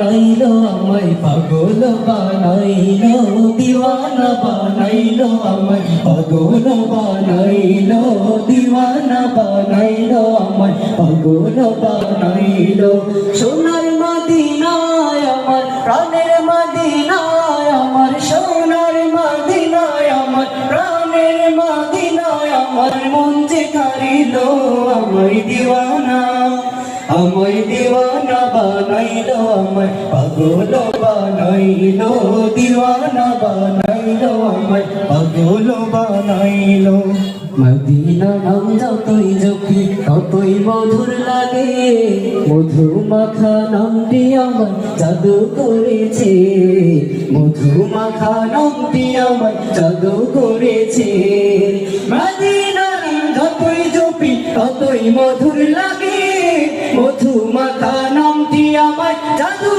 বানাইলো আমায় পাগল বানাইলো দিওয়ানা বানাইলো আমায় পাগল বানাইলো দিওয়ানা বানাইলো আমায় পাগল বানাইলো সোনার মদিনায় আমার প্রাণের মদিনায় আমার সোনার মদিনায় আমার প্রাণের মদিনায় আমার মন যে কারিলো আমায় দিওয়ানা বানাইলো আমায় পাগল বানাইলো দিওয়ানা বানাইলো আমায় পাগল বানাইলো মদিনা নাম যতই জপি ততই মধুর লাগে মধু মাখা নামটি আমার জাদু করেছে মধু মাখা নামটি আমার জাদু করেছে মদিনা নাম যতই জপি ততই মধুর লাগে মধু মাখা নামটি আমার জাদু